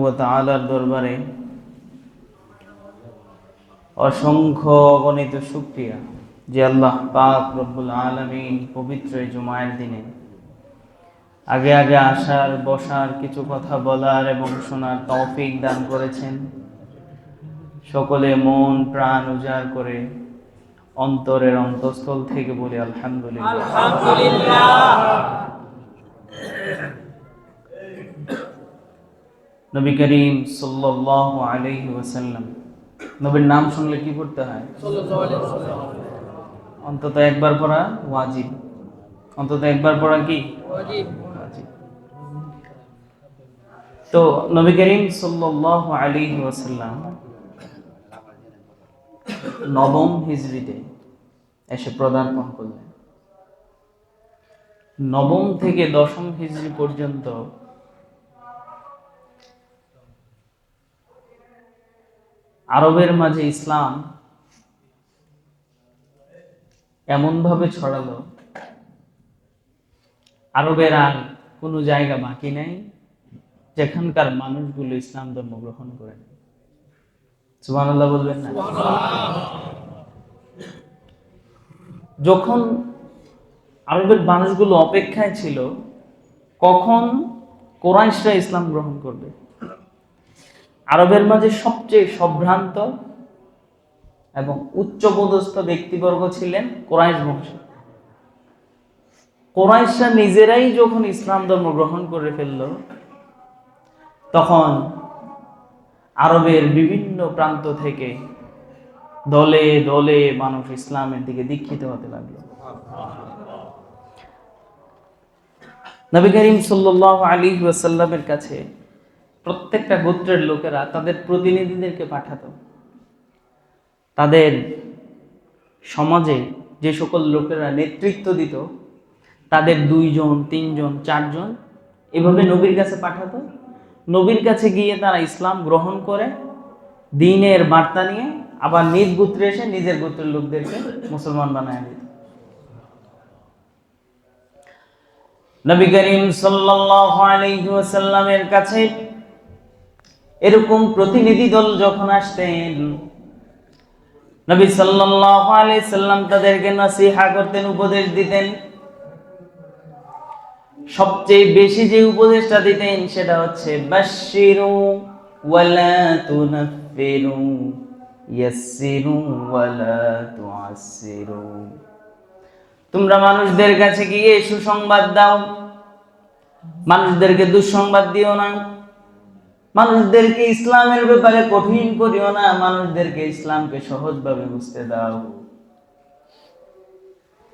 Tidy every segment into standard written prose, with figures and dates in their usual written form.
ওয়া তাআলার দরবারে অসংখ্য অগণিত শুকরিয়া যে আল্লাহ পাক রব্বুল আলামিন পবিত্র এই জুমার দিনে আগে আগে আসার, বসার, কিছু কথা বলার এবং শোনার তৌফিক দান করেছেন। সকলে মন প্রাণ উজাড় করে অন্তরের অন্তঃস্থল থেকে বলি আলহামদুলিল্লাহ। আলহামদুলিল্লাহ। নবী করিম সাল্লাল্লাহু আলাইহি ওয়াসাল্লাম, নবীর নাম শুনলে কি করতে হয়? অন্তত একবার পড়া ওয়াজিব। অন্তত একবার পড়া কি ওয়াজিব? তো নবী করিম সাল্লাল্লাহু আলাইহি ওয়াসাল্লাম নবম হিজরিতে এসে পদার্পণ করলেন। নবম থেকে দশম হিজরি পর্যন্ত আরবের মাঝে ইসলাম এমনভাবে ছড়ালো, আরবের আর কোনো জায়গা বাকি নেই যেখানকার মানুষগুলো ইসলাম ধর্ম গ্রহণ করে। সুবহানাল্লাহ বলবেন না? যখন আরবের মানুষগুলো অপেক্ষায় ছিল কখন কুরাইশরা ইসলাম গ্রহণ করবে, আরবের মাঝে সবচেয়ে সম্ভ্রান্ত এবং উচ্চপদস্থ ব্যক্তিবর্গ ছিলেন কুরাইশ বংশ। কুরাইশরা নিজেরাই যখন ইসলাম ধর্ম গ্রহণ করে ফেলল, তখন আরবের বিভিন্ন প্রান্ত থেকে দলে দলে মানুষ ইসলামের দিকে দীক্ষিত হতে লাগলো। নবী করিম সাল্লাল্লাহু আলাইহি ওয়াসাল্লামের কাছে প্রত্যেকটা গোত্রের লোকেরা তাদের প্রতিনিধিদেরকে পাঠাতো। তাদের সমাজে যে সকল লোকেরা নেতৃত্ব দিত তাদের 2 জন, 3 জন, 4 জন এভাবে নবীর কাছে পাঠাতো। নবীর কাছে গিয়ে তারা ইসলাম গ্রহণ করে দ্বীনের বার্তা নিয়ে আবার নিজ গোত্রে এসে নিজের গোত্রের লোকদেরকে মুসলমান বানায় দিত। নবী করিম সাল্লাল্লাহু আলাইহি ওয়াসাল্লামের কাছে এরকম প্রতিনিধি দল যখন আসতেন, নবী সাল্লাল্লাহু আলাইহি সাল্লাম তাদেরকে নসিহা করতেন, উপদেশ দিতেন। সবচেয়ে বেশি যে উপদেশটা দিতেন সেটা হচ্ছে বাশশিরু ওয়ালা তুনাফিরু ইয়াসসিরু ওয়ালা তুআসসিরু। তোমরা মানুষদের কাছে গিয়ে সুসংবাদ দাও, মানুষদেরকে দুঃসংবাদ দিও না, মানুষদেরকে ইসলামের ব্যাপারে কঠিন করিও না, মানুষদেরকে ইসলামকে সহজভাবে বুঝতে দাও।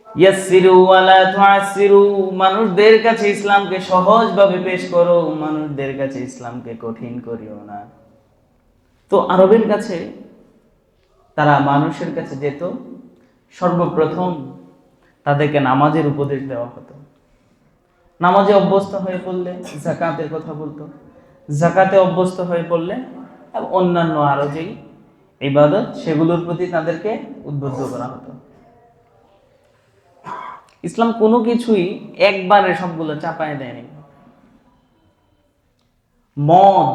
ইয়াসসিরু ওয়ালা তুআসসিরু, মানুষদের কাছে ইসলামকে সহজভাবে পেশ করো, মানুষদের কাছে ইসলামকে কঠিন করিও না। তো আরবের কাছে তারা মানুষের কাছে যেত, সর্বপ্রথম তাদেরকে নামাজের উপদেশ দেওয়া হতো। নামাজে অভ্যস্ত হয়ে পড়লে যাকাতের কথা বলতো, যাকাতে অভ্যস্ত হয়ে পড়লে অন্যান্য আরো যেই ইবাদত সেগুলোর প্রতি তাদেরকে উদ্বুদ্ধ করা হতো। ইসলাম কোনো কিছুই একবারে সবগুলো চাপায় দেয়নি। মদ,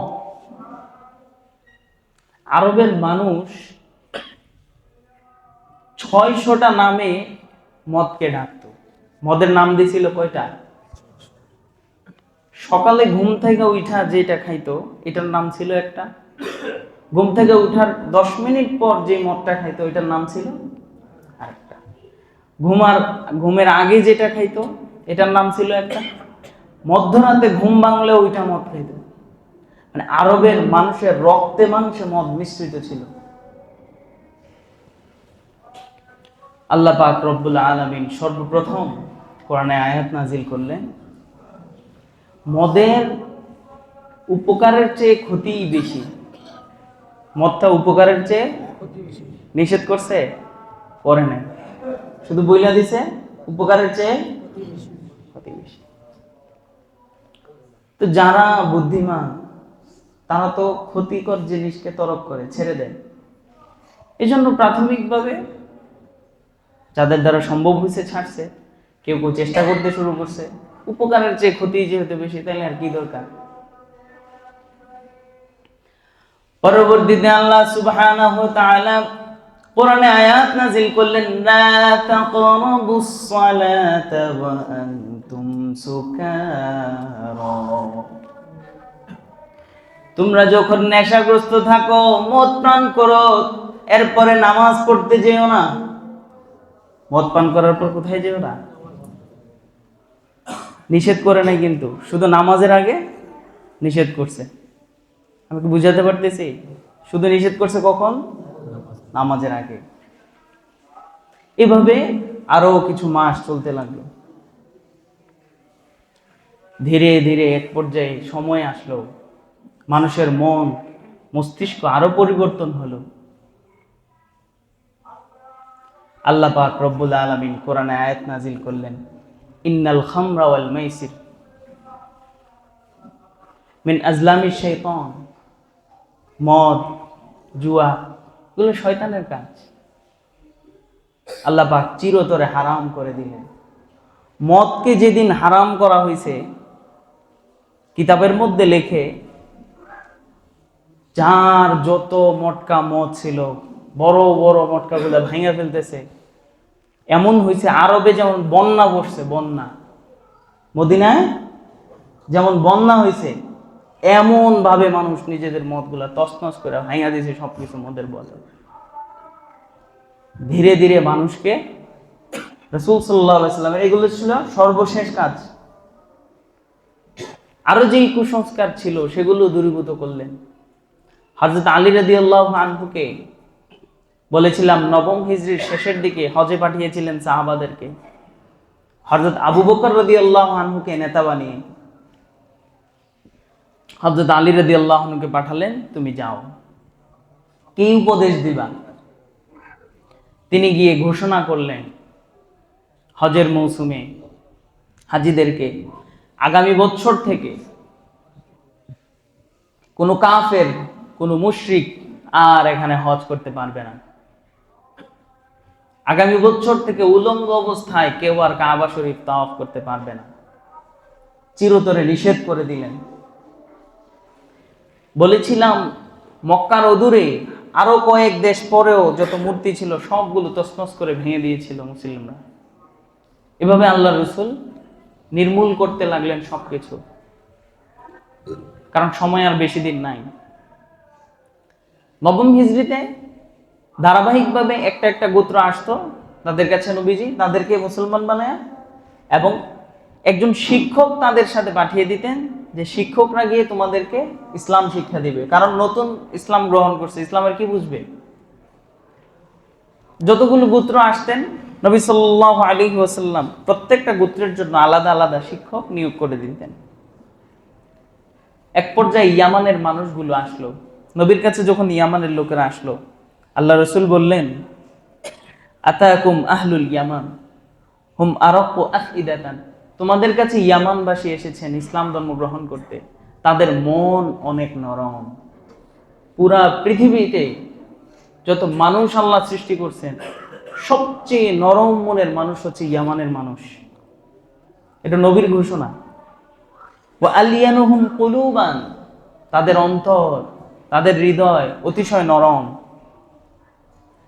আরবের মানুষ 600টা নামে মদকে ডাকতো। মদের নাম দিয়েছিল কয়টা? সকালে ঘুম থেকে উঠা যেটা খাইতো এটার নাম ছিল একটা, ঘুম থেকে উঠার 10 মিনিট পর যে মদটা খাইতো এটার নাম ছিল আরেকটা, ঘুমের আগে যেটা খাইতো এটার নাম ছিল একটা, মধ্যরাতে ঘুম ভাঙলে ওইটা মদ খাইতো। মানে আরবের মানুষের রক্তে মাংসে মদ মিশ্রিত ছিল। আল্লাহ পাক রব্বুল আলামিন সর্বপ্রথম কোরআনে আয়াত নাজিল করলেন, মদের উপকারের চেয়ে ক্ষতি বেশি। মদটা উপকারের চেয়ে নিষেধ করছে? করে নাই, শুধু বইলা দিছে উপকারের চেয়ে ক্ষতি বেশি। তো যারা বুদ্ধিমান তারা তো ক্ষতিকর জিনিসকে তরক করে ছেড়ে দেয়। এই জন্য প্রাথমিকভাবে যাদের দ্বারা সম্ভব হয়েছে ছাড়ছে, কেউ কেউ চেষ্টা করতে শুরু করছে। উপকারের চেয়ে ক্ষতি যেহেতু বেশি, তাহলে আর কি দরকার। পরবর্তীতে আল্লাহ সুবহানাহু ওয়া তাআলা কোরআনে আয়াত নাযিল করলেন, লা তাকরাবুস সালাতা ওয়া আনতুম সুকারা, তোমরা যখন নেশাগ্রস্ত থাকো, মদ পান করো, এরপরে নামাজ পড়তে যেও না। মদ পান করার পর কোথায় যেও না? নিষেধ করে নাই কিন্তু, শুধু নামাজের আগে নিষেধ করছে। আমি কি বুঝাতে পারতেছি? শুধু নিষেধ করছে কখন? নামাজের আগে। এভাবে আরো কিছু মাস চলতে লাগলো। ধীরে ধীরে এক পর্যায়ে সময় আসলো, মানুষের মন মস্তিষ্ক আরো পরিবর্তন হলো। আল্লাহ পাক রব্বুল আলামিন কোরআনে আয়াত নাজিল করলেন, ইন্নাল খামরা ওয়াল মাইসির মিন আজলামিশ শাইতান, মদ জুয়া এগুলো শয়তানের কাজ। আল্লাহ পাক চিরতরে হারাম করে দিলেন। মদকে যেদিন হারাম করা হয়েছে, কিতাবের মধ্যে লেখে যার যত মটকা মদ ছিল, বড় বড় মটকাগুলো ভাঙা ফেলতেছে। এমন হয়েছে আরবে যেমন বন্যা বসছে, বন্যা মদিনায় যেমন বন্যা হয়েছে, এমন ভাবে মানুষ নিজেদের মদগুলা তছনছ করে ভাঙা দিয়েছে সবকিছু মদের বলে। ধীরে ধীরে মানুষকে, রাসূল সাল্লাল্লাহু আলাইহি ওয়াসাল্লামের এগুলো ছিল সর্বশেষ কাজ। আরো যে কুসংস্কার ছিল সেগুলো দূরীভূত করলেন। হযরত আলী রাদিয়াল্লাহু আনহুকে বলেছিলাম, নবম হিজরির শেষের দিকে হজে পাঠিয়েছিলেন সাহাবাদেরকে। হযরত আবু বকর রাদিয়াল্লাহু আনহুকে নেতা বানিয়ে হযরত আলী রাদিয়াল্লাহু আনহুকে পাঠালেন, তুমি যাও, কি উপদেশ দিবা? তিনি গিয়ে ঘোষণা করলেন হজের মৌসুমে হাজীদেরকে, আগামী বছর থেকে কোনো কাফের, কোনো মুশরিক আর এখানে হজ করতে পারবে না। আগামী বছর থেকে উলঙ্গ অবস্থায় কেউ আর কাবা শরীফ তাওয়াফ করতে পারবে না। চিরতরে নিষেধ করে দিলেন। বলেছিলাম মক্কার অদূরে আরো কয়েক দেশ পরেও যত মূর্তি ছিল সবগুলো তছনছ করে ভেঙে দিয়েছিল মুসলিমরা। এভাবে আল্লাহ রাসূল নির্মূল করতে লাগলেন সবকিছু, কারণ সময় আর বেশি দিন নাই। নবম হিজরিতে ধারাবাহিকভাবে একটা একটা গোত্র আসতো তাদের কাছে, নবীজি তাদেরকে মুসলমান বানায়, এবং একজন শিক্ষক তাদের সাথে পাঠিয়ে দিতেন যে শিক্ষকরা গিয়ে তোমাদেরকে ইসলাম শিক্ষা দিবে, কারণ নতুন ইসলাম গ্রহণ করছে, ইসলামের কি বুঝবে। যতগুলো গোত্র আসতেন নবী সাল্লাল্লাহু আলাইহি ওয়াসাল্লাম প্রত্যেকটা গোত্রের জন্য আলাদা আলাদা শিক্ষক নিয়োগ করে দিতেন। এক পর্যায়ে ইয়ামানের মানুষগুলো আসলো নবীর কাছে। যখন ইয়ামানের লোকেরা আসলো, আল্লাহ রাসূল বললেন, আতাকুম আহলুল ইয়ামান হুম আরাকু আফইদাতান, তোমাদের কাছে ইয়ামানবাসী এসেছেন ইসলাম ধর্ম গ্রহণ করতে, তাদের মন অনেক নরম। পুরা পৃথিবীতে যত মানুষ আল্লাহ সৃষ্টি করছেন সবচেয়ে নরম মনের মানুষ হচ্ছে ইয়ামানের মানুষ। এটা নবীর ঘোষণা। ওয়া আলিয়ানুহুম কুলুবান, তাদের অন্তর, তাদের হৃদয় অতিশয় নরম।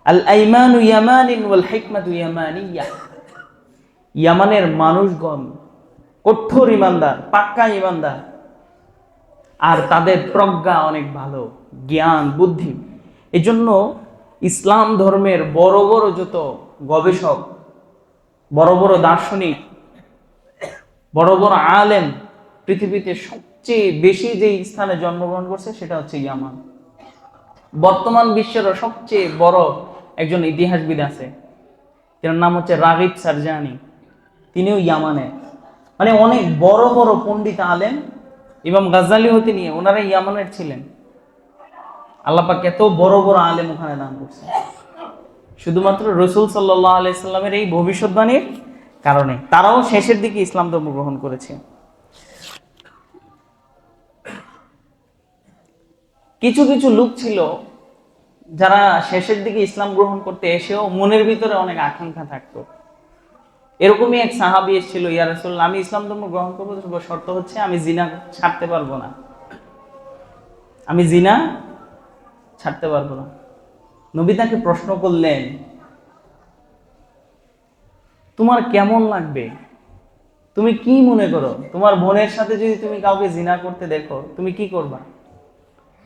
আল আইমানু ইয়ামানিন ওয়াল হিকমাতু ইয়ামানিয়াহ, ইয়ামানের মানুষগণ কঠোর ইমানদার, পাক্কা ইমানদার, আর তাদের প্রজ্ঞা অনেক ভালো, জ্ঞান বুদ্ধি। এজন্য ইসলাম ধর্মের বড় বড় যত গবেষক, বড় বড় দার্শনিক, বড় বড় আলেম পৃথিবীতে সবচেয়ে বেশি যে স্থানে জন্মগ্রহণ করছে সেটা হচ্ছে ইয়ামান। বর্তমান বিশ্বের সবচেয়ে বড় একজন ইতিহাসবিদ আছে, তার নাম হচ্ছে রাগিব সারজানি, তিনিও ইয়ামানে। মানে অনেক বড় বড় পণ্ডিত আলেম, ইমাম গাজ্জালি হতে নিয়ে ওনারা ইয়ামানের ছিলেন। আল্লাহ পাক এত বড় বড় আলেম ওখানে দান করছে শুধুমাত্র রাসূল সাল্লাল্লাহু আলাইহি সাল্লামের এই ভবিষ্যদ্বাণীর কারণে। তারাও শেষের দিকে ইসলাম ধর্ম গ্রহণ করেছে। কিছু কিছু লোক ছিল যারা শেষের দিকে ইসলাম গ্রহণ করতে এসেও মনের ভিতরে অনেক আকাঙ্ক্ষা থাকতো। এরকমই এক সাহাবী এসেছিল, ইয়া রাসূলুল্লাহ, আমি ইসলাম ধর্ম গ্রহণ করবো, শর্ত হচ্ছে আমি জিনা ছাড়তে পারবো না, আমি জিনা ছাড়তে পারবো না। নবী তাকে প্রশ্ন করলেন, তোমার কেমন লাগবে, তুমি কি মনে করো, তোমার বোনের সাথে যদি তুমি কাউকে জিনা করতে দেখো তুমি কি করবা?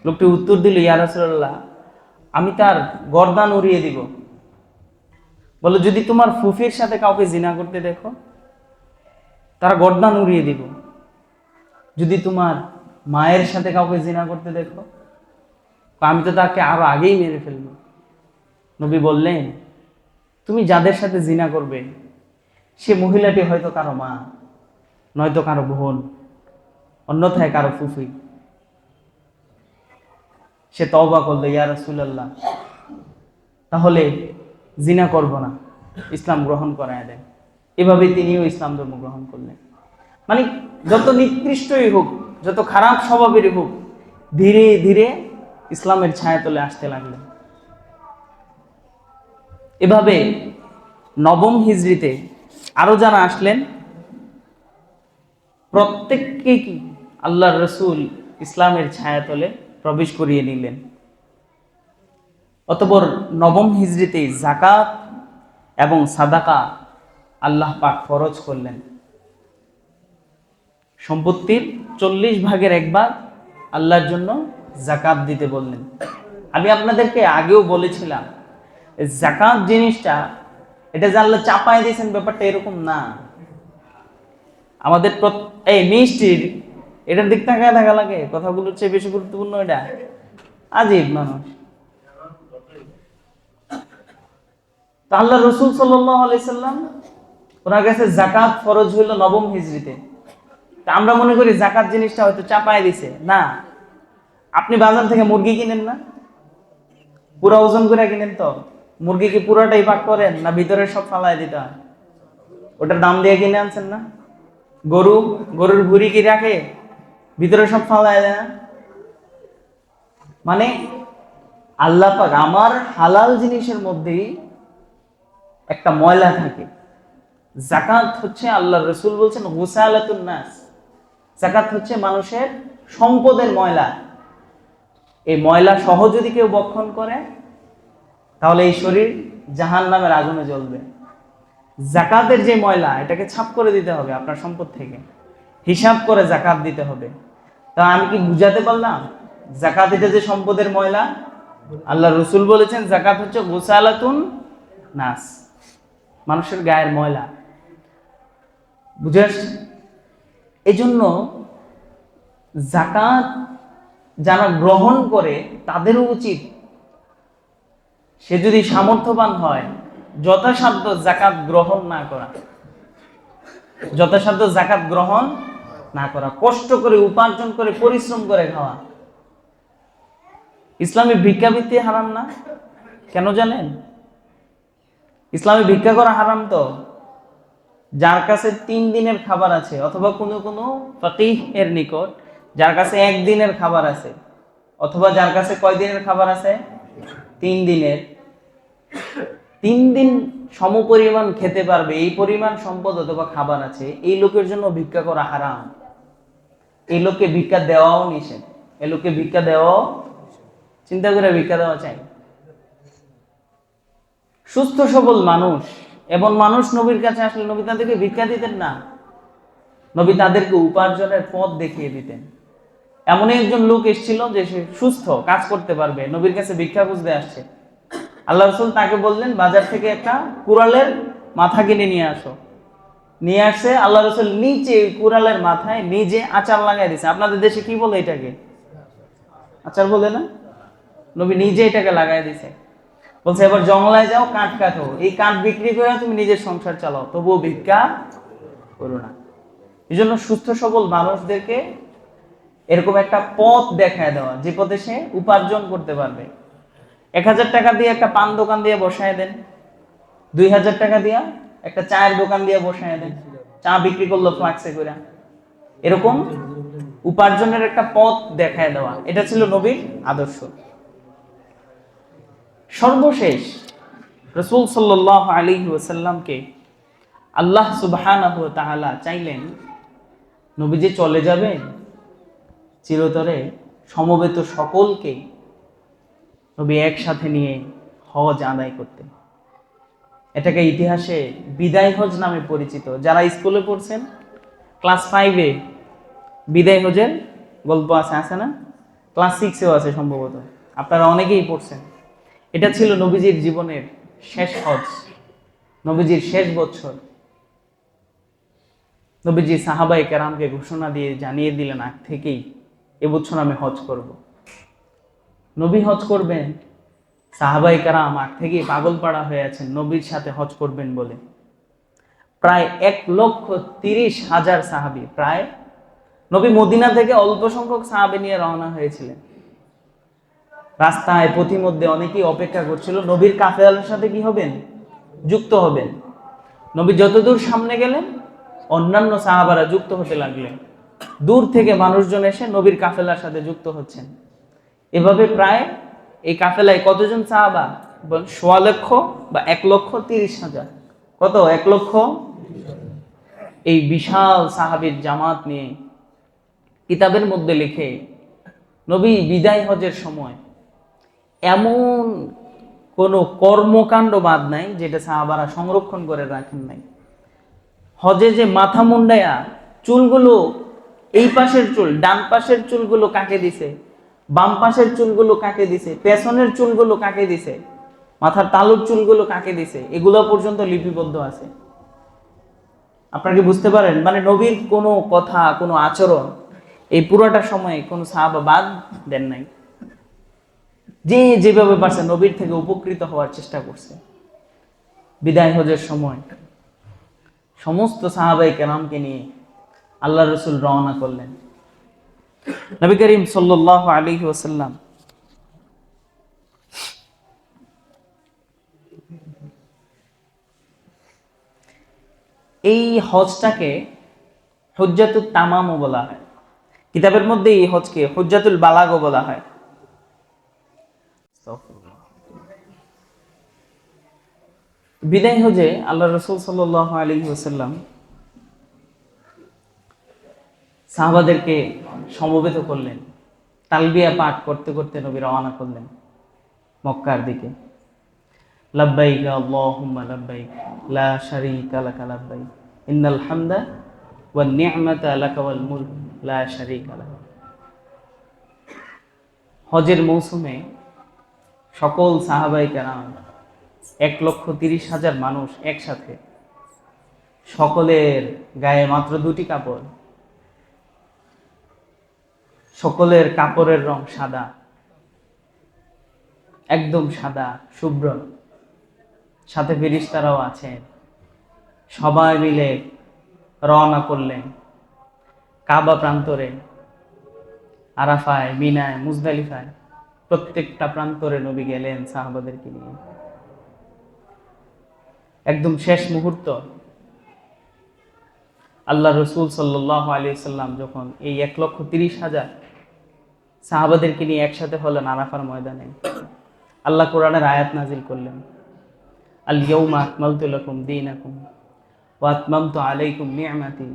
লোকটি উত্তর দিল, ইয়া রাসূলুল্লাহ, আমি তার গর্দান উড়িয়ে দিব। বলে, যদি তোমার ফুফির সাথে কাউকে জিনা করতে দেখো তার গর্দান উড়িয়ে দিব। যদি তোমার মায়ের সাথে কাউকে জিনা করতে দেখো, আমি তো তাকে আরো আগেই মেরে ফেলবো। নবী বললেন, তুমি যাদের সাথে জিনা করবে সে মহিলাটি হয়তো কারো মা, নয়তো কারো বোন, অন্যথায় কারো ফুফি। সে তওবা করলো, ইয়া রাসূলুল্লাহ, তাহলে জিনা করব না, ইসলাম গ্রহণ করায় দেন। এভাবেই তিনিও ইসলাম ধর্ম গ্রহণ করলেন। মানে যত নিকৃষ্টই হোক, যত খারাপ স্বভাবেরই হোক, ধীরে ধীরে ইসলামের ছায়াতলে আসতে লাগলেন। এভাবে নবম হিজরিতে আরো যারা আসলেন প্রত্যেককে কি আল্লাহর রসুল ইসলামের ছায়াতলে প্রবেশ করিয়ে নিলেন। অতঃপর নবম হিজরিতে যাকাত এবং সাদাকা আল্লাহ পাক ফরজ করলেন। সম্পত্তির 40 ভাগের 1 ভাগ আল্লাহর জন্য যাকাত দিতে বললেন। আমি আপনাদেরকে আগেও বলেছিলাম, যাকাত জিনিসটা এটা যে আল্লাহ চাপায় দিয়েছেন ব্যাপারটা এরকম না। আমাদের এই মিষ্টির এটার দিক তাকায় থাকা লাগে, কথাগুলোর চেয়ে বেশি গুরুত্বপূর্ণ এটা। আজীব মানুষ। তো আল্লাহ রসুল সাল্লাল্লাহু আলাইহি সাল্লাম ওনার কাছে যাকাত ফরজ হইল নবম হিজরিতে। তা আমরা মনে করি যাকাত জিনিসটা হয়তো চাপায় দিছে। না, আপনি বাজার থেকে মুরগি কিনেন না, পুরা ওজন করে কিনেন তো? মুরগি কি পুরাটাই পাক করেন না ভিতরে সব ফালাই দিতে হয়? ওটার দাম দিয়ে কিনে আনছেন না? গরুর ভুঁড়ি কি রাখে ভিতরে সব ফালাই দেয় না? মানে আল্লাহ পাক আমার হালাল জিনিসের মধ্যেই একটা ময়লা থাকে। যাকাত হচ্ছে, আল্লাহ রসুল বলছেন, গুসালাতুন নাস, যাকাত হচ্ছে মানুষের সম্পদের ময়লা। এই ময়লা সহ যদি কেউ বক্ষণ করে তাহলে এই শরীর জাহান্নামের আগুনে জ্বলবে। যাকাতের যে ময়লা, এটাকে ছাপ করে দিতে হবে আপনার সম্পদ থেকে, হিসাব করে যাকাত দিতে হবে। তা আমি কি বুঝাতে পারলাম? যাকাত এটা যে সম্পদের ময়লা, আল্লাহ রসুল বলেছেন যাকাত হচ্ছে গুসালাতুন নাস, মানুষের গায়ের ময়লা। বুঝে আসছে? এই জন্য যাকাত যারা গ্রহণ করে তাদেরও উচিত, সে যদি সামর্থ্যবান হয়, যথাসাধ্য যাকাত গ্রহণ না করা, যথাসাধ্য যাকাত গ্রহণ না করা, কষ্ট করে উপার্জন করে পরিশ্রম করে খাওয়া। ইসলামে ভিক্ষাবৃত্তি হারাম না? কেন জানেন? ইসলামে ভিক্ষা করা হারাম তো যার কাছে 3 দিনের খাবার আছে, অথবা কোনো কোনো ফাকিহ এর নিকট যার কাছে 1 দিনের খাবার আছে, অথবা যার কাছে কয় দিনের খাবার আছে? 3 দিনের। 3 দিন সমপরিমাণ খেতে পারবে এই পরিমাণ সম্পদ অথবা খাবার আছে, এই লোকের জন্য ভিক্ষা করা হারাম। এই লোককে ভিক্ষা দেওয়াও নিষেধ। এই লোককে ভিক্ষা দেওয়াও, চিন্তা করে ভিক্ষা দেওয়া চাই। সুস্থ সবল মানুষ, এবং মানুষ নবীর কাছে আসলে নবী তাদেরকে ভিক্ষা দিতেন না, নবী তাদেরকে উপার্জনের পথ দেখিয়ে দিতেন। এমনই একজন লোক এসেছিল যে সে সুস্থ, কাজ করতে পারবে, নবীর কাছে ভিক্ষা খুঁজতে আসছে। আল্লাহ রসুল তাকে বললেন, বাজার থেকে একটা কুড়ালের মাথা কিনে নিয়ে আসো। নিয়ে আসছে, আল্লাহ রসুল নিচে কুড়ালের মাথায় নিজে আচার লাগাই দিছে। আপনাদের দেশে কি বলে এটাকে? আচার বলে না? নবী নিজে এটাকে লাগাই দিছে। বলছে, এবার জঙ্গলায় যাও, কাঠ কাটো, এই কাঠ বিক্রি করে তুমি নিজের সংসার চালাও, তবুও ভিক্ষা করো না। এই জন্য সুস্থ সবল মানুষদেরকে এরকম একটা পথ দেখায় দেওয়া, যে পথে সে উপার্জন করতে পারবে। 1000 টাকা দিয়ে একটা পান দোকান দিয়ে বসায় দেন, 2000 টাকা দিয়ে একটা চায়ের দোকান দিয়ে বসায় দেন, চা বিক্রি করলো ফ্লাক্সে করে। এরকম উপার্জনের একটা পথ দেখায় দেওয়া, এটা ছিল নবীর আদর্শ। সর্বশেষ রাসূল সাল্লাল্লাহু আলাইহি ওয়াসাল্লামকে আল্লাহ সুবহানাহু ওয়া তাআলা চাইলেন নবী যে চলে যাবেন চিরতরে, সমবেত সকলকে নবী একসাথে নিয়ে হজ আদায় করতেন। এটাকে ইতিহাসে বিদায় হজ নামে পরিচিত। যারা স্কুলে পড়ছেন, ক্লাস 5-এ বিদায় হজের গল্প আছে না? ক্লাস 6-এও আছে সম্ভবত, আপনারা অনেকেই পড়ছেন। এটা ছিল নবীজির জীবনের শেষ হজ, নবীজির শেষ বছর। নবীজি সাহাবায়ে কেরামকে ঘোষণা দিয়ে জানিয়ে দিলেন আগ থেকেই, এবছর আমি হজ করব। নবী হজ করবেন, সাহাবায়ে কেরাম আগ থেকেই পাগল পাড়া হয়ে আছেন নবীর সাথে হজ করবেন বলে। প্রায় 1,30,000 সাহাবী, প্রায় নবী মদিনা থেকে অল্প সংখ্যক সাহাবী নিয়ে রওনা হয়েছিলেন। রাস্তায় পথিমধ্যে অনেকেই অপেক্ষা করছিল নবীর কাফেলার সাথে কি হবেন, যুক্ত হবেন। নবী যতদূর সামনে গেলেন অন্যান্য সাহাবারা যুক্ত হতে লাগলেন। দূর থেকে মানুষজন এসে নবীর কাফেলার সাথে যুক্ত হচ্ছেন। এভাবে প্রায় এই কাফেলায় কতজন সাহাবা? 1.25 লক্ষ বা 1,30,000। কত? 1 লক্ষ। এই বিশাল সাহাবীর জামাত নিয়ে কিতাবের মধ্যে লিখে নবী বিদায় হজের সময় এমন কোনো কর্মকাণ্ড বাদ নাই যেটা সাহাবারা সংরক্ষণ করে রাখেন নাই। হজে যে মাথা মুন্ডায়া চুলগুলো, এই পাশের চুল, ডান পাশের চুলগুলো কাকে দিছে, বাম পাশের চুলগুলো কাকে দিছে, পেছনের চুলগুলো কাকে দিছে, মাথার তালুর চুলগুলো কাকে দিছে, এগুলো পর্যন্ত লিপিবদ্ধ আছে। আপনারা কি বুঝতে পারেন? মানে নবীর কোনো কথা, কোনো আচরণ এই পুরোটা সময়ে কোনো সাহাবা বাদ দেন নাই। যে যেভাবে পারছে নবীর থেকে উপকৃত হওয়ার চেষ্টা করছে। বিদায় হজের সময় সমস্ত সাহাবায়ে কেরামকে নিয়ে আল্লাহ রসুল রওনা করলেন। নবী করিম সাল্লাল্লাহু আলাইহি ওয়াসাল্লাম এই হজটাকে হুজ্জাতুত তামামও বলা হয়। কিতাবের মধ্যে এই হজকে হুজ্জাতুল বালাগও বলা হয়। বিদায় হজে আল্লাহ রসুল সাল্লাল্লাহু আলাইহি ওয়াসাল্লাম সাহাবাদেরকে সমবেত করলেন। তালবিয়া পাঠ করতে করতে নবী রওনা করলেন মক্কার দিকে। লাব্বাইক আল্লাহুম্মা লাব্বাইক লা শারীকা লাকা লাব্বাইক ইন্নাল হামদা ওয়ান নি'মাতা লাকা ওয়াল মুলক লা শারীকা লাক। হজের মৌসুমে সকল সাহাবায়ে কেরাম 1,30,000 মানুষ একসাথে, সকলের গায়ে মাত্র 2টি কাপড়, সকলের কাপড়ের রং সাদা, একদম সাদা শুভ্র, সাথে ফেরেশতারাও আছেন। সবাই মিলে রওনা করলেন কাবা প্রান্তরে, আরাফায়, মিনায়, মুজদালিফায়, প্রত্যেকটা প্রান্তরে নবী গেলেন সাহাবাদেরকে নিয়ে। একদম শেষ মুহূর্ত আল্লাহ রসুল সাল্লাল্লাহু আলাইহি ওয়াসাল্লাম যখন এই 1,30,000 সাহাবাদেরকে নিয়ে একসাথে হলেন আরাফার ময়দানে, আল্লাহ কোরআনের আয়াত নাজিল করলেন, আল ইয়াউমা আকমালতু লাকুম দীনাকুম ওয়া আতমামতু আলাইকুম নি'মাতি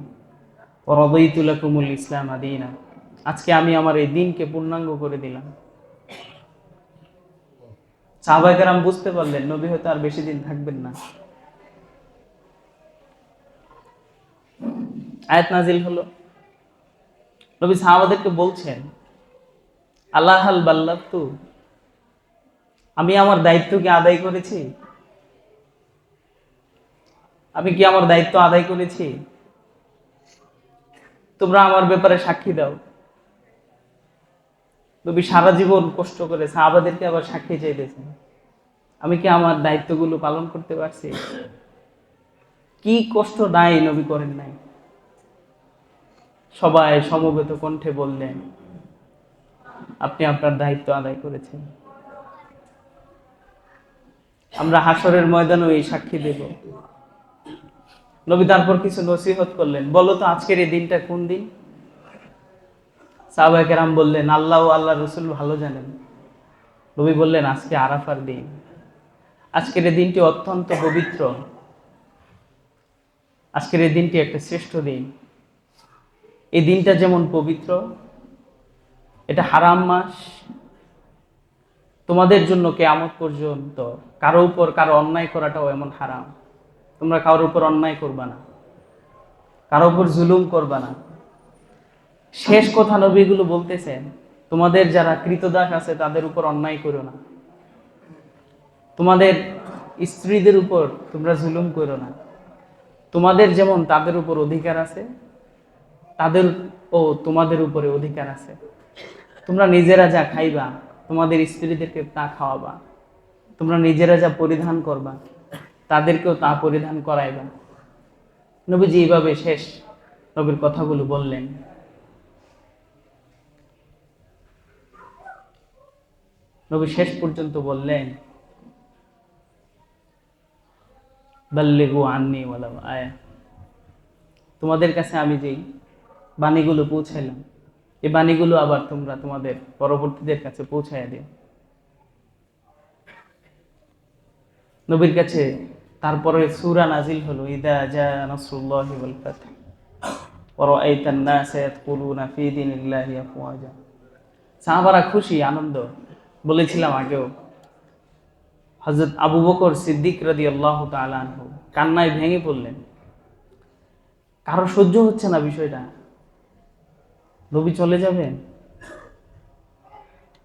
ওয়া রাদিতু লাকুমুল ইসলাম দীনা। আজকে আমি আমার এই দিনকে পূর্ণাঙ্গ করে দিলাম। সাহাবায়ে কেরাম বুঝতে পারলেন নবী হয়তো আর বেশি দিন থাকবেন না। আয়াত নাজিল হলো, নবী সাহাবাদেরকে বলছেন, আল্লাহ হাল বাল্লাগতু, আমি আমার দায়িত্ব কি আদায় করেছি? আমি কি আমার দায়িত্ব আদায় করেছি? তোমরা আমার ব্যাপারে সাক্ষী দাও। নবী সারা জীবন কষ্ট করে সাহাবাদেরকে আবার সাক্ষী চাইতেছেন, আমি কি আমার দায়িত্বগুলো পালন করতে পারছি? কি কষ্ট নাই নবী করেন নাই। সবাই সমবেত কণ্ঠে বললেন, আপনি আপনার দায়িত্ব আদায় করেছেন। আমরা হাসরের ময়দানেও এই সাক্ষী দেব। নবী তারপর কিছু নসিহত করলেন, বলো তো আজকের এই দিনটা কোন দিন? সাহাবায়ে কেরাম বললেন, আল্লাহ ও আল্লাহ রসুল ভালো জানেন। নবী বললেন, আজকে আরাফার দিন। আজকের এই দিনটি অত্যন্ত পবিত্র। আজকের এই দিনটি একটা শ্রেষ্ঠ দিন। এই দিনটা যেমন পবিত্র, এটা হারাম মাস, তোমাদের জন্য কিয়ামত পর্যন্ত কারো উপর কারো অন্যায় করাটাও এমন হারাম। তোমরা কারোর উপর অন্যায় করবা না, কারো উপর জুলুম করবা না। শেষ কথা নবীগুলো বলতেছেন, তোমাদের যারা কৃতদাস আছে তাদের উপর অন্যায় করো না, তোমাদের স্ত্রীদের উপর তোমরা জুলুম করো না। তোমাদের যেমন তাদের উপর অধিকার আছে, তাদের ও তোমাদের উপরে অধিকার আছে। তোমরা নিজেরা যা খাইবা তোমাদের স্ত্রীদেরকে তা খাওয়াবা, তোমরা নিজেরা যা পরিধান করবা তাদেরকেও তা পরিধান করাইবা। নবীজি এইভাবে শেষ নবীর কথাগুলো বললেন। নবী শেষ পর্যন্ত বললেন, বাল্লিগু আন্নি ওয়ালাউ আয়া, তোমাদের কাছে আমি যেই বাণীগুলো পৌঁছাইলাম এই বাণীগুলো আবার তোমরা তোমাদের পরবর্তীদের কাছে পৌঁছাইয়া দিও। নবীর কাছে তারপরে সূরা নাজিল হলো, ইদা জা নাসরুল্লাহি ওয়াল ফাত ওয়া রাআইতান নাসা ইয়াদখুলুনা ফি দীনিল্লাহি আফওয়াজা। সাহাবারা খুশি, আনন্দ। বলেছিলাম আগেও, হযরত আবু বকর সিদ্দিক রাদিয়াল্লাহু তাআলা আনহু কান্নায় ভেঙে পড়লেন। কারো সহ্য হচ্ছে না বিষয়টা, নবী চলে যাবেন।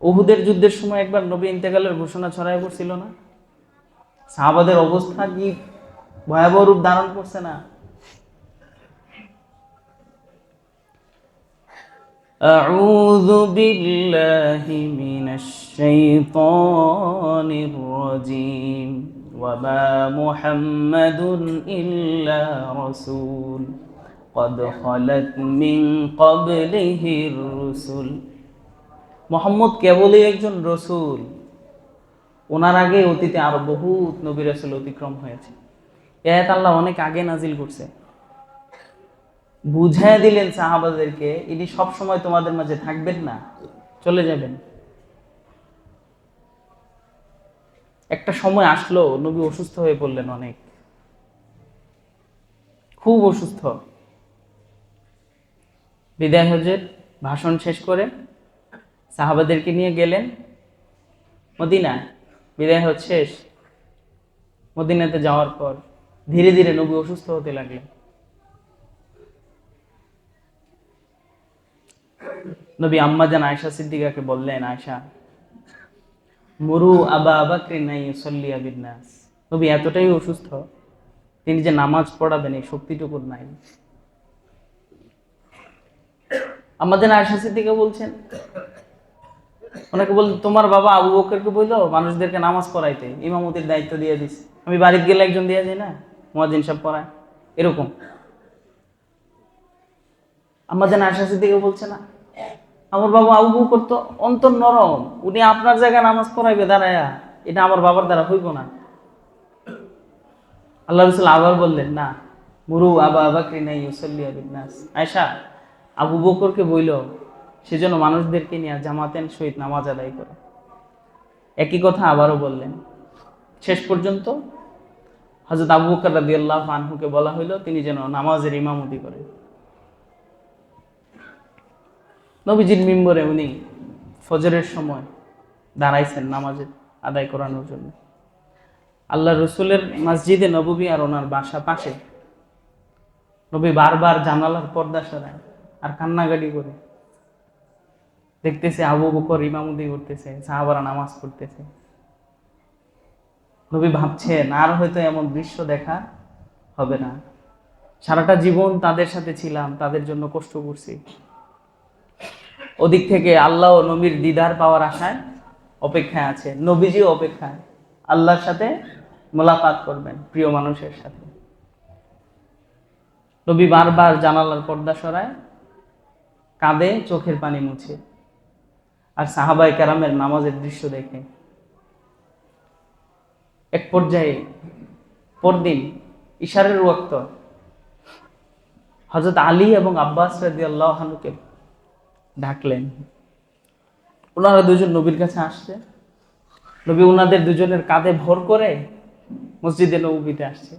উহুদের যুদ্ধের সময় একবার নবী ইন্তেকালের ঘোষণা ছড়ায় পড়ছিল না? সাহাবাদের অবস্থা কি ভয়াবহ রূপ ধারণ করছে না? আউযু বিল্লাহি মিনাশ শাইতানির রাজীম ওয়া মা মুহাম্মাদুন ইল্লা রাসূল قد خلت من قبله الرسل। মুহাম্মদ কেবলই একজন রসূল, ওনার আগে অতীতে আরো বহুত নবী রাসূল অতিক্রম হয়েছে। এই আয়াত আল্লাহ অনেক আগে নাজিল করছে, বুঝায় দিলেন সাহাবাদেরকে ইনি সব সময় তোমাদের মাঝে থাকবেন না, চলে যাবেন। একটা সময় আসলো নবী অসুস্থ হয়ে পড়লেন, অনেক খুব অসুস্থ। বিদায় হজের ভাষণ শেষ করে সাহাবাদেরকে নিয়ে গেলেন মদিনায়। বিদায় হজ শেষ, মদিনাতে যাওয়ার পর ধীরে ধীরে নবী অসুস্থ হতে লাগলেন। নবী আম্মা জান আয়েশা সিদ্দিকাকে বললেন, আয়েশা, মুরু আবা বকর না ইউসাল্লি বিন নাস। নবী এতটাই অসুস্থ, তিনি যে নামাজ পড়াবেন এই শক্তিটুকু নাই। আম্মা জান আয়েশা সিদ্দিকা বলছেন, ওনাকে বললেন, তোমার বাবা আবু বকরকে বললো মানুষদেরকে নামাজ পড়াইতে, ইমামতির দায়িত্ব দিয়ে দিস। আমি বাড়িতে গেলে একজন দিয়ে যাই না, মুয়াজ্জিন সাহেব পড়ায়, এরকম। আম্মা জান আয়েশা সিদ্দিকা বলছে না, আমার বাবা আবু বকর তো অন্তর নরম, উনি আপনার জায়গায় নামাজ পড়াইবে দাঁড়ায়া, এটা আমার বাবার দ্বারা হইব না। আল্লাহ রাসূল আবার বললেন, না, মুরু আবা বকর না ইউসাল্লি বিন নাস। আয়েশা, আবু বকরকে বইল সেজন্য মানুষদেরকে নিয়ে জামাতের সহিত নামাজ আদায় করে। একই কথা আবারও বললেন। শেষ পর্যন্ত হযরত আবু বকর রাদিয়াল্লাহু আনহুকে বলা হইল তিনি যেন নামাজের ইমামতি করেন। নবীজির মিম্বরে উনি ফজরের সময় দাঁড়াইছেন নামাজ আদায় করানোর জন্য। আল্লাহ রসুলের মসজিদে নববী আর ওনার বাসা পাশে। নবী বারবার জানালার পর্দা সরায় আর কান্নাকাটি করে দেখতেছে আবু বকর ইমামতি করতেছে, সাহাবারা নামাজ পড়তেছে। নবী ভাবছেন আর হয়তো এমন দৃশ্য দেখা হবে না, সারাটা জীবন তাদের সাথে ছিলাম, তাদের জন্য কষ্ট করছি। ওদিক থেকে আল্লাহ ও নবীর দিদার পাওয়ার আশায় অপেক্ষায় আছে, নবীজিও অপেক্ষায়, আল্লাহর সাথে মোলাকাত করবেন প্রিয় মানুষের সাথে। নবী বারবার জানালার পর্দা সরায়, কাঁদে, চোখের পানি মুছে, আর সাহাবায়ে কেরামের নামাজের দৃশ্য দেখে। এক পর্যায়ে পরদিন ইশারের ওয়াক্ত হযরত আলী এবং আব্বাস রাদিয়াল্লাহু আনহুকে ডাকলেন। ওনারা দুজন নবীর কাছে আসছে। নবী ওনাদের দুজনের কাঁধে ভর করে মসজিদে নববীতে আসছে।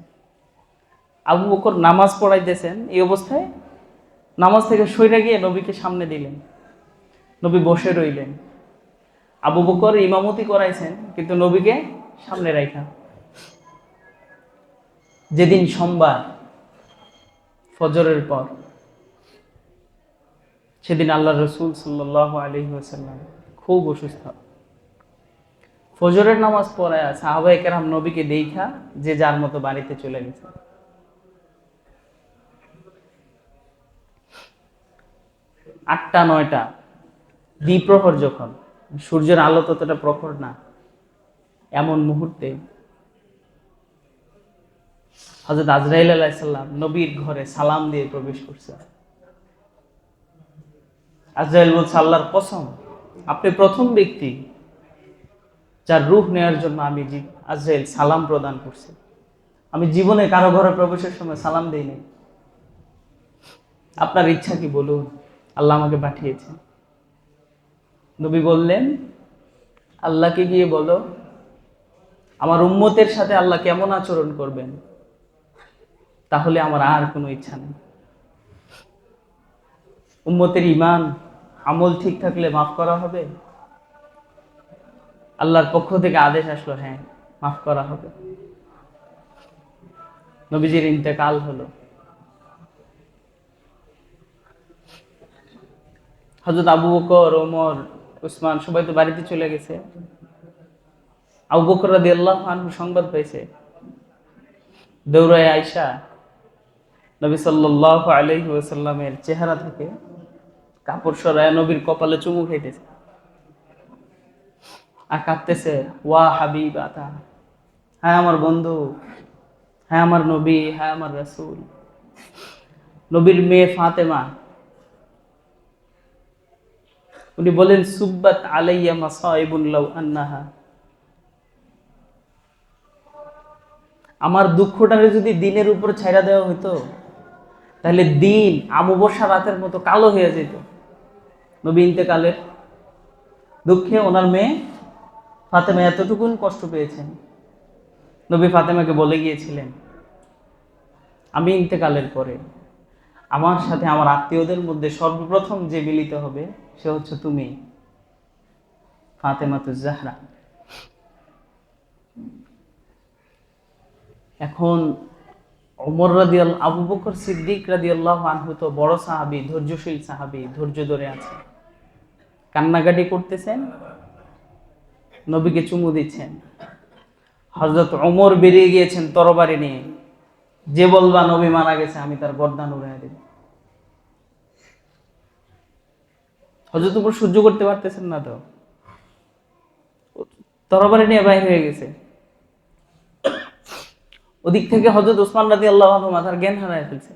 আবু বকর নামাজ পড়াইতেছেন, এই অবস্থায় নামাজ থেকে সইরে গিয়ে নবীকে সামনে দিলেন। নবী বসে রইলেন। আবু বকর ইমামতি করাইছেন কিন্তু নবীকে সামনে রাখা। যেদিন সোমবার ফজরের পর, সেদিন আল্লাহ রসুল সাল্লাল্লাহু আলাইহি ওয়াসাল্লাম খুব অসুস্থ। ফজরের নামাজ পড়ায় সাহাবায়ে কেরাম নবীকে দেখা যে যার মতো বাড়িতে চলে গেছে। 8টা 9টা দ্বিপ্রহর, যখন সূর্যের আলো ততটা প্রখর না, এমন মুহূর্তে হযরত আজরাইল আলাইহিস সালাম নবীর ঘরে সালাম দিয়ে প্রবেশ করছে। আজরাইল বলছে, আল্লাহর কসম, আপনি প্রথম ব্যক্তি যার রূহ নেওয়ার জন্য আমি আজরাইল সালাম প্রদান করছি। আমি জীবনে কারো ঘরে প্রবেশের সময় সালাম দেই নাই। আপনার ইচ্ছা কি বলুন, আল্লাহ আমাকে পাঠিয়েছেন। নবী বললেন, আল্লাহকে গিয়ে বলো আমার উম্মতের সাথে আল্লাহ কেমন আচরণ করবেন, তাহলে আমার আর কোনো ইচ্ছা নেই। উম্মতের ঈমান আমল ঠিক থাকলে মাফ করা হবে। আল্লাহর পক্ষ থেকে আদেশ আসলো, হ্যাঁ মাফ করা হবে। নবীজির ইন্তেকাল হলো। হযরত আবু বকর, ওমর, উসমান সবাই তো বাড়িতে চলে গেছে। আবু বকর রাদিয়াল্লাহু আনহু সংবাদ পেয়েছে, দৌড়ায় আয়েশা নবী সাল্লাল্লাহু আলাইহি ওয়াসাল্লামের চেহারা থেকে কাপড় সরায় নবীর কপালে চুমু খাইতেছে আর কাঁদতেছে, ওয়া হাবিবাতা, হ্যাঁ আমার বন্ধু, হ্যাঁ আমার নবী, হ্যাঁ আমার রাসূল। নবীর মেয়ে ফাতেমা, উনি বলেন, সুব্বাত আলাইয়া মাসাইবুন লাউ আন্নাহা, আমার দুঃখটারে যদি দিনের উপর ছাইড়া দেওয়া হইতো, তাহলে দিন অমাবস্যা রাতের মতো কালো হয়ে যেত। নবী ইন্তেকালের দুঃখে ওনার মেয়ে ফাতেমা এতটুকুন কষ্ট পেয়েছেন। নবী ফাতেমাকে বলে গিয়েছিলেন, আমি ইন্তেকালের পরে আমার সাথে আমার আত্মীয়দের মধ্যে সর্বপ্রথম যে মিলিত হবে সে হচ্ছে তুমি, ফাতেমাতুজ জাহরা। এখন ওমর রাদিয়াল্লাহু, আবু বকর সিদ্দিক রাদিয়াল্লাহু আনহু তো বড় সাহাবী, ধৈর্যশীল সাহাবী, ধৈর্য ধরে আছে, কান্নাকাটি করতেছেন, নবীকে চুমু দিচ্ছেন। হযরত ওমর বেরিয়ে গিয়েছেন তরবারি নিয়ে, যে বলবা নবী মারা গেছে আমি তার গর্দান উড়াইয়া দেব। হযরত ওমর সহ্য করতে পারতেছেন না, তো তরবারি নিয়ে বাইরে হয়ে গেছে। ওদিক থেকে হযরত ওসমান রাদিয়াল্লাহু আনহু মাথার জ্ঞান হারায় ফেলছে।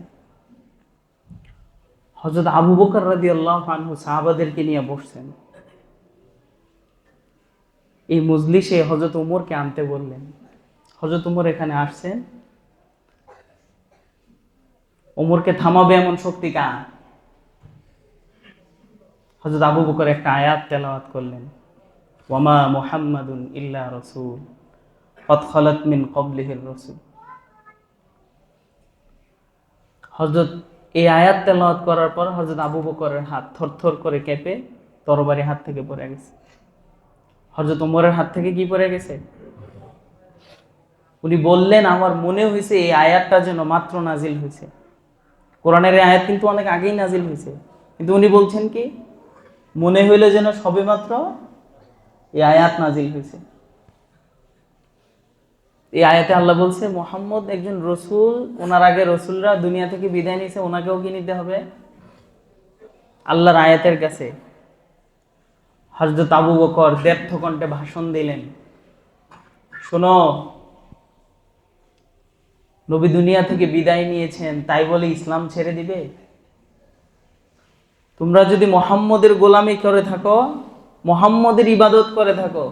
হযরত আবু বকর রাদিয়াল্লাহু আনহু সাহাবাদেরকে নিয়ে বসছেন। এই মজলিসে হযরত ওমরকে আনতে বললেন। হযরত ওমর এখানে আসছেন, ওমরকে থামাবে এমন শক্তি কার? হযরত আবু বকর একটা আয়াত তেলাওয়াত করলেন, ওয়ামা মুহাম্মাদুন ইল্লা রাসূল কদ খালাত মিন ক্বাবলিহির রাসূল। হযরত এই আয়াত তেলাওয়াত করার পর হযরত আবু বকরের হাত থরথর করে কেঁপে তরবারি হাত থেকে পড়ে গেছে। হযরত ওমরের হাত থেকে কি পড়ে গেছে? উনি বললেন, আমার মনে হয়েছে এই আয়াতটা যেন মাত্র নাজিল হয়েছে। কোরআনের এই আয়াত কিন্তু অনেক আগেই নাজিল হয়েছে, কিন্তু উনি বলছেন কি, মনে হইলো যেন সবেমাত্র এই আয়াত নাজিল হয়েছে। এই আয়াতে আল্লাহ বলছে, মুহাম্মদ একজন রসুল, ওনার আগে রসুলরা দুনিয়া থেকে বিদায় নিয়েছে, ওনাকেও কি নিতে হবে? আল্লাহর আয়াতের কাছে হযরত আবু বকর ব্যর্থ কণ্ঠে ভাষণ দিলেন, শোনো, নবী দুনিয়া থেকে বিদায় নিয়েছেন, তাই বলে ইসলাম ছেড়ে দিবে? তোমরা যদি মুহাম্মদের গোলামি করে থাকো, মুহাম্মদের ইবাদত করে থাকো,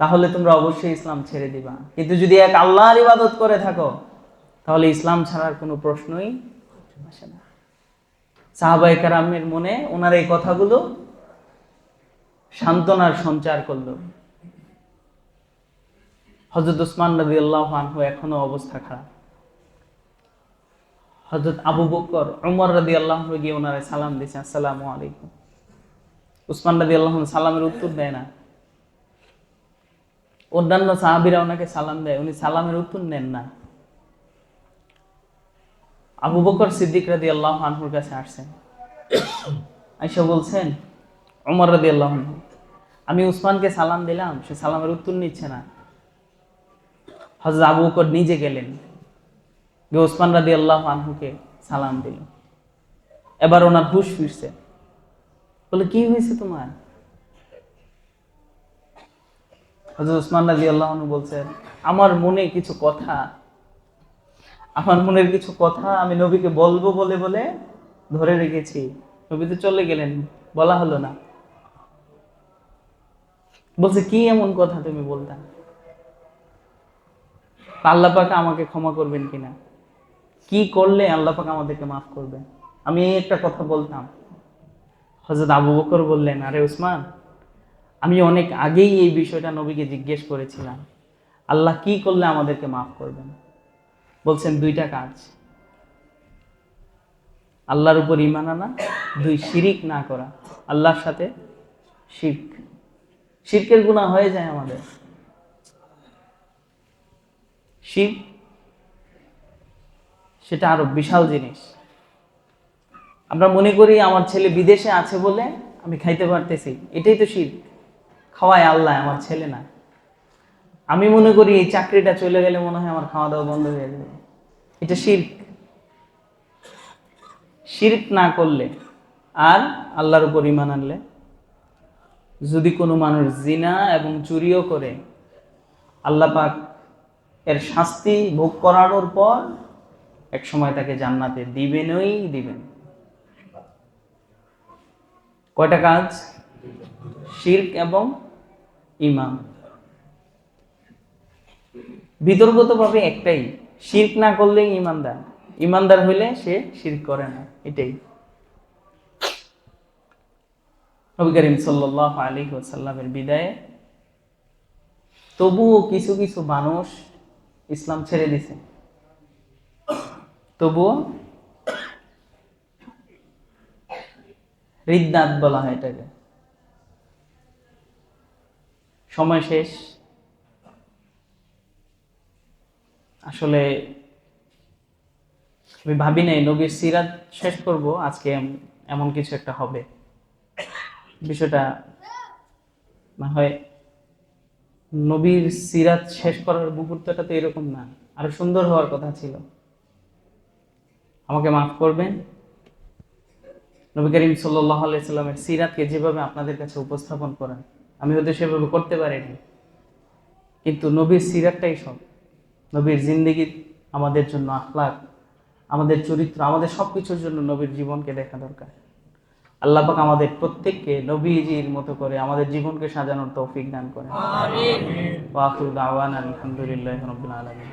তাহলে তোমরা অবশ্যই ইসলাম ছেড়ে দিবা। কিন্তু যদি এক আল্লাহর ইবাদত করে থাকো, তাহলে ইসলাম ছাড়ার কোনো প্রশ্নই আসে না। সাহাবায়ে কেরামের মনে ওনার এই কথাগুলো সান্ত্বনার সঞ্চার করলো। হযরত ওসমান রাদিয়াল্লাহু আনহু এখনো অবস্থা খারাপ। হযরত আবু বকর, ওমর রাদিয়াল্লাহু আনহু গিয়ে ওনারে সালাম দিয়েছে, আসসালামু আলাইকুম। উসমান রাদিয়াল্লাহু আনহু সালামের উত্তর দেয় না। অন্যান্য সাহাবীরা ওনাকে সালাম দেয়, উনি সালামের উত্তর নেন না। আবু বকর সিদ্দিক রাদিয়াল্লাহু আনহুর কাছে আসছেন, আয়েশা বলছেন ওমর রাদিয়াল্লাহু আনহু, আমি উসমানকে সালাম দিলাম, সে সালামের উত্তর নিচ্ছে না। হযরত আবু বকর নিজে গেলেন, গিয়ে উসমান রাদিয়াল্লাহু আনহুকে সালাম দিল। এবার ওনার হুঁশ ফিরছে, বলে কি হয়েছে তোমার? হযরত উসমান রাদিয়াল্লাহু আনহু বলছেন, আমার মনে কিছু কথা, আমার মনের কিছু কথা আমি নবীকে বলবো বলে বলে ধরে রেখেছি, নবী তো চলে গেলেন, বলা হলো না। বলছে কি এমন কথা তুমি বলতা? আল্লাহ পাক আমাকে ক্ষমা করবেন কিনা, কি করলে আল্লাহ পাক আমাদেরকে মাফ করবেন, আমি এই একটা কথা বলতাম। হযরত আবু বকর বললেন, আরে উসমান, আমি অনেক আগেই এই বিষয়টা নবীকে জিজ্ঞেস করেছিলাম, আল্লাহ কি করলে আমাদেরকে মাফ করবেন? বলছেন দুইটা কাজ, আল্লাহর উপর ঈমান আনা, দুই শিরিক না করা, আল্লাহর সাথে শিরক। শিরকের গুনাহ হয়ে যায় আমাদের। শিরক সেটা আরো বিশাল জিনিস। আমরা মনে করি আমার ছেলে বিদেশে আছে বলে আমি খাইতে পারতেছি, এটাই তো শিরক। খাওয়ায় আল্লাহ, আমার ছেলে না। আমি মনে করি এই চাকরিটা চলে গেলে মনে হয় আমার খাওয়া দাওয়া বন্ধ হয়ে যাবে, এটা শিরক। শিরক না করলে আর আল্লাহর উপর ঈমান আনলে, যদি কোনো মানুষ জিনা এবং চুরিও করে, আল্লাহ পাক এর শাস্তি ভোগ করানোর পর এক সময় তাকে জান্নাতে দিবেনই দিবেন। কয়টা কাজ? শিরক এবং ঈমান। বিতর্কতভাবে একটাই, শিরক না করলেই ঈমানদার, ঈমানদার হইলে সে শিরক করে না, এটাই। নবী করিম সাল্লাল্লাহু আলাইহি ওয়াসাল্লামের বিদায়ে তবুও কিছু কিছু মানুষ ইসলাম ছেড়ে দিছে, তবুও রিদ্দাত বলা হয় এটাকে। সময় শেষ, আসলে আমি ভাবি নাই নবীর সিরাত শেষ করব আজকে, এমন কিছু একটা হবে। বিষয়টা না হয় নবীর সিরাত শেষ করার মুহূর্তটা তো এরকম না, আরো সুন্দর হওয়ার কথা ছিল। আমাকে মাফ করবেন, নবী করিম সাল্লাল্লাহু আলাইহি সাল্লামের সিরাতকে যেভাবে আপনাদের কাছে উপস্থাপন করেন আমি হয়তো সেভাবে করতে পারিনি, কিন্তু নবীর সিরাতটাই সব। নবীর জিন্দেগি আমাদের জন্য, আখলাক, আমাদের চরিত্র, আমাদের সবকিছুর জন্য নবীর জীবনকে দেখা দরকার। আল্লাহ পাক আমাদের প্রত্যেককে নবীজির মতো করে আমাদের জীবনকে সাজানোর তৌফিক দান করেন। আমিন। ওয়া আখিরু দাওয়ানা আলহামদুলিল্লাহি রাব্বিল আলামিন।